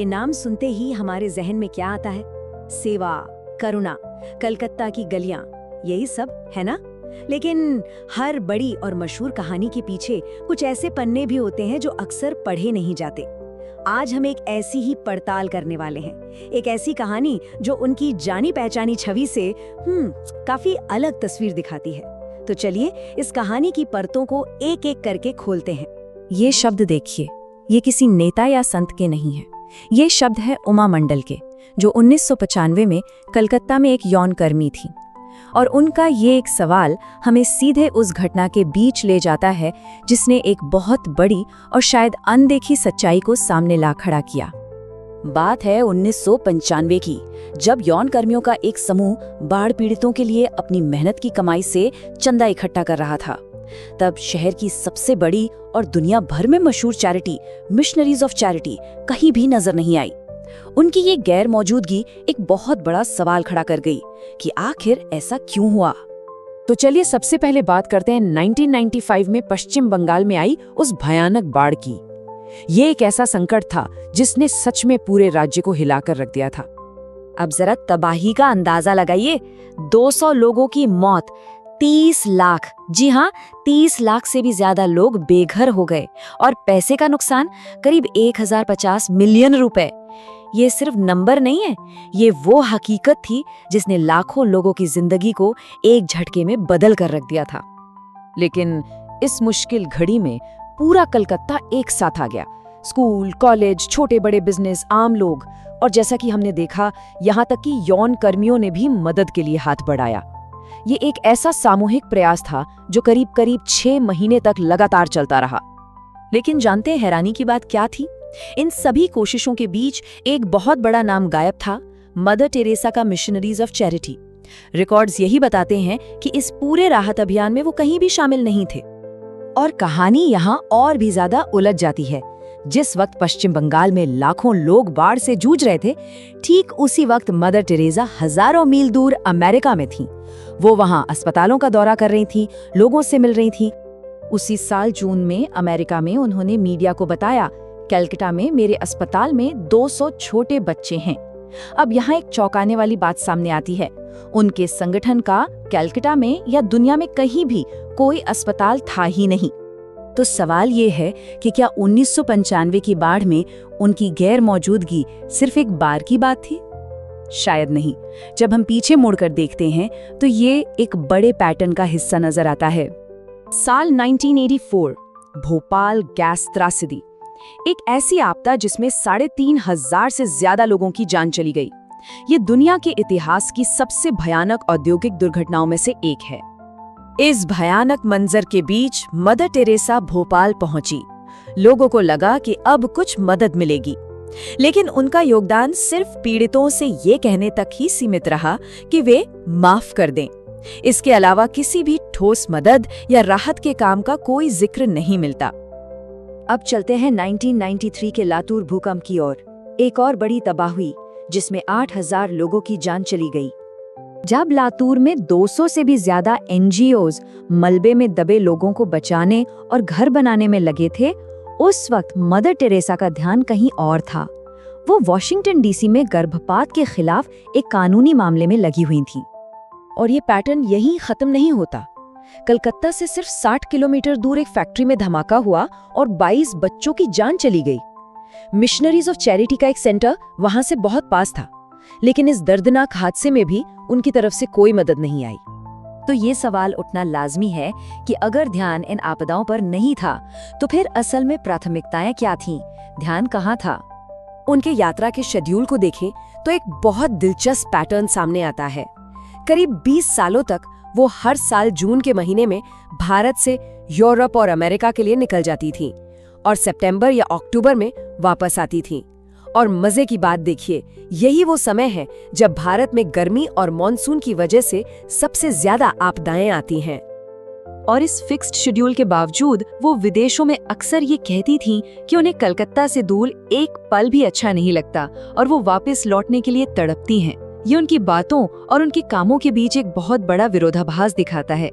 ये नाम सुनते ही हमारे जहन में क्या आता है? सेवा, करुणा, कलकत्ता की गलियां, यही सब है ना? लेकिन हर बड़ी और मशहूर कहानी के पीछे कुछ ऐसे पन्ने भी होते हैं जो अक्सर पढ़े नहीं जाते। आज हम एक ऐसी ही पड़ताल करने वाले हैं, एक ऐसी कहानी जो उनकी जानी पहचानी छवि से काफी अलग तस्वीर दिखाती है। तो चलिए इस कहानी की परतों को एक एक करके खोलते हैं। ये शब्द देखिए, ये किसी नेता या संत के नहीं है। ये शब्द है उमा मंडल के, जो 1995 में कलकत्ता में एक यौनकर्मी थी। और उनका ये एक सवाल हमें सीधे उस घटना के बीच ले जाता है जिसने एक बहुत बड़ी और शायद अनदेखी सच्चाई को सामने ला खड़ा किया। बात है 1995 की, जब यौनकर्मियों का एक समूह बाढ़ पीड़ितों के लिए अपनी मेहनत की कमाई से चंदा इकट्ठा कर रहा था। तब शहर की सबसे बड़ी और दुनिया भर में मशहूर चैरिटी मिशनरीज ऑफ चैरिटी कहीं भी नजर नहीं आई। उनकी ये गैर मौजूदगी एक बहुत बड़ा सवाल खड़ा कर गई कि आखिर ऐसा क्यों हुआ। तो चलिए सबसे पहले बात करते हैं 1995 में पश्चिम बंगाल में आई उस भयानक बाढ़ की। ये एक ऐसा संकट था जिसने सच में पूरे राज्य को हिलाकर रख दिया था। अब जरा तबाही का अंदाजा लगाइए। 200 लोगों की मौत, 30 लाख, जी हाँ 30 लाख से भी ज्यादा लोग बेघर हो गए और पैसे का नुकसान करीब 1050 मिलियन रुपए। ये सिर्फ नंबर नहीं है, ये वो हकीकत थी जिसने लाखों लोगों की जिंदगी को एक झटके में बदल कर रख दिया था। लेकिन इस मुश्किल घड़ी में पूरा कलकत्ता एक साथ आ गया। स्कूल, कॉलेज, छोटे बड़े बिजनेस, आम लोग, और जैसा कि हमने देखा, यहाँ तक कि यौन कर्मियों ने भी मदद के लिए हाथ बढ़ाया। ये एक ऐसा सामूहिक प्रयास था जो करीब करीब 6 महीने तक लगातार चलता रहा। लेकिन जानते हैं हैरानी की बात क्या थी? इन सभी कोशिशों के बीच एक बहुत बड़ा नाम गायब था, मदर टेरेसा का मिशनरीज ऑफ चैरिटी। रिकॉर्ड्स यही बताते हैं कि इस पूरे राहत अभियान में वो कहीं भी शामिल नहीं थे। और कहानी यहाँ और भी ज्यादा उलझ जाती है। जिस वक्त पश्चिम बंगाल में लाखों लोग बाढ़ से जूझ रहे थे, ठीक उसी वक्त मदर टेरेसा हजारों मील दूर अमेरिका में थी। वो वहां अस्पतालों का दौरा कर रही थी, लोगों से मिल रही थी। उसी साल जून में अमेरिका में उन्होंने मीडिया को बताया, कलकत्ता में मेरे अस्पताल में 200 छोटे बच्चे हैं। अब यहाँ एक चौंकाने वाली बात सामने आती है। उनके संगठन का कलकत्ता में या दुनिया में कहीं भी कोई अस्पताल था ही नहीं। तो सवाल ये है कि क्या 1995 की बाढ़ में उनकी गैर मौजूदगी सिर्फ एक बार की बात थी? शायद नहीं। जब हम पीछे मुड़कर देखते हैं तो ये एक बड़े पैटर्न का हिस्सा नजर आता है। साल 1984, भोपाल गैस त्रासदी, एक ऐसी आपदा जिसमें 3,500 से ज्यादा लोगों की जान चली गई। ये दुनिया के इतिहास की सबसे भयानक औद्योगिक दुर्घटनाओं में से एक है। इस भयानक मंजर के बीच मदर टेरेसा भोपाल पहुंची। लोगों को लगा कि अब कुछ मदद मिलेगी, लेकिन उनका योगदान सिर्फ पीड़ितों से ये कहने तक ही सीमित रहा कि वे माफ कर दें। इसके अलावा किसी भी ठोस मदद या राहत के काम का कोई जिक्र नहीं मिलता। अब चलते हैं 1993 के लातूर भूकंप की ओर। एक और बड़ी तबाही जिसमें 8,000 लोगों की जान चली गई। जब लातूर में 200 से भी ज्यादा NGOs मलबे में दबे लोगों को बचाने और घर बनाने में लगे थे, उस वक्त मदर टेरेसा का ध्यान कहीं और था। वो वॉशिंगटन DC में गर्भपात के खिलाफ एक कानूनी मामले में लगी हुई थी। और ये पैटर्न यहीं खत्म नहीं होता। कलकत्ता से सिर्फ 60 किलोमीटर दूर एक फैक्ट्री में धमाका हुआ और 22 बच्चों की जान चली गई। मिशनरीज ऑफ चैरिटी का एक सेंटर वहां से बहुत पास था, लेकिन इस दर्दनाक हादसे में भी उनकी तरफ से कोई मदद नहीं आई। तो ये सवाल उठना लाजमी है कि अगर ध्यान इन आपदाओं पर नहीं था, तो फिर असल में प्राथमिकताएं क्या थीं? ध्यान कहाँ था? उनके यात्रा के शेड्यूल को देखें तो एक बहुत दिलचस्प पैटर्न सामने आता है। करीब 20 सालों तक वो हर साल जून के महीने में भारत से यूरोप और अमेरिका के लिए निकल जाती थीं और सितंबर या अक्टूबर में वापस आती थीं। और मजे की बात देखिए, यही वो समय है जब भारत में गर्मी और मॉनसून की वजह से सबसे ज्यादा आपदाएं आती हैं। और इस फिक्स्ड शेड्यूल के बावजूद वो विदेशों में अक्सर ये कहती थीं कि उन्हें कलकत्ता से दूर एक पल भी अच्छा नहीं लगता और वो वापस लौटने के लिए तड़पती हैं। ये उनकी बातों और उनके कामों के बीच एक बहुत बड़ा विरोधाभास दिखाता है।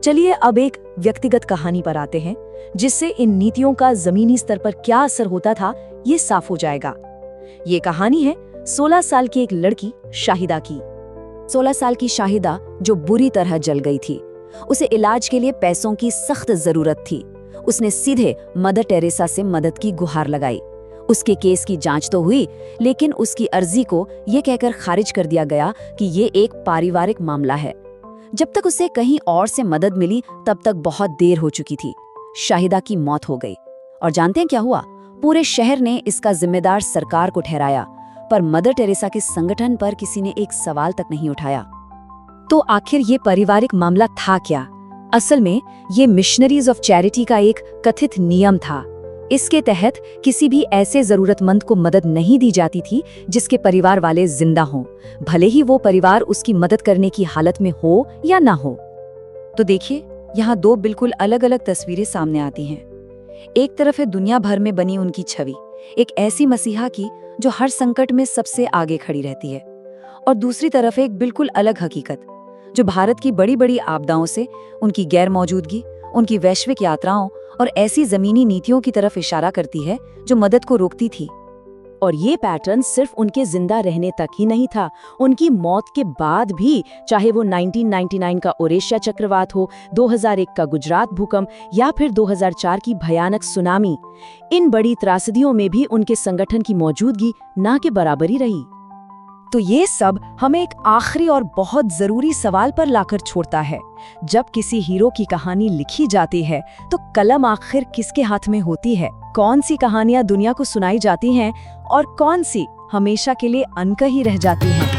चलिए अब एक व्यक्तिगत कहानी पर आते हैं, जिससे इन नीतियों का जमीनी स्तर पर क्या असर होता था ये साफ हो जाएगा। ये कहानी है 16 साल की एक लड़की शाहिदा की। 16 साल की शाहिदा जो बुरी तरह जल गई थी। उसे इलाज के लिए पैसों की सख्त जरूरत थी। उसने सीधे मदर टेरेसा से मदद की गुहार लगाई। उसके केस की जांच तो हुई, लेकिन उसकी अर्जी को ये कहकर खारिज कर दिया गया कि ये एक पारिवारिक मामला है। जब तक उसे कहीं और से मदद मिली तब तक बहुत देर हो चुकी थी। शाहिदा की मौत हो गई। और जानते हैं क्या हुआ? पूरे शहर ने इसका जिम्मेदार सरकार को ठहराया, पर मदर टेरेसा के संगठन पर किसी ने एक सवाल तक नहीं उठाया। तो आखिर ये पारिवारिक मामला था क्या? असल में ये मिशनरीज ऑफ चैरिटी का एक कथित नियम था। इसके तहत किसी भी ऐसे जरूरतमंद को मदद नहीं दी जाती थी जिसके परिवार वाले जिंदा हों, भले ही वो परिवार उसकी मदद करने की हालत में हो या ना हो। तो देखिए, यहाँ दो बिल्कुल अलग अलग तस्वीरें सामने आती हैं। एक तरफ है दुनिया भर में बनी उनकी छवि, एक ऐसी मसीहा की जो हर संकट में सबसे आगे खड़ी रहती है, और दूसरी तरफ है एक बिल्कुल अलग हकीकत जो भारत की बड़ी बड़ी आपदाओं से, उनकी गैर मौजूदगी, उनकी वैश्विक यात्राओं और ऐसी जमीनी नीतियों की तरफ इशारा करती है जो मदद को रोकती थी। और ये पैटर्न सिर्फ उनके जिंदा रहने तक ही नहीं था, उनकी मौत के बाद भी, चाहे वो 1999 का ओरेशिया चक्रवात हो, 2001 का गुजरात भूकंप या फिर 2004 की भयानक सुनामी, इन बड़ी त्रासदियों में भी उनके संगठन की मौजूदगी ना के बराबर ही रही। तो ये सब हमें एक आखिरी और बहुत जरूरी सवाल पर लाकर छोड़ता है। जब किसी हीरो की कहानी लिखी जाती है तो कलम आखिर किसके हाथ में होती है? कौन सी कहानियां दुनिया को सुनाई जाती हैं और कौन सी हमेशा के लिए अनकही रह जाती हैं?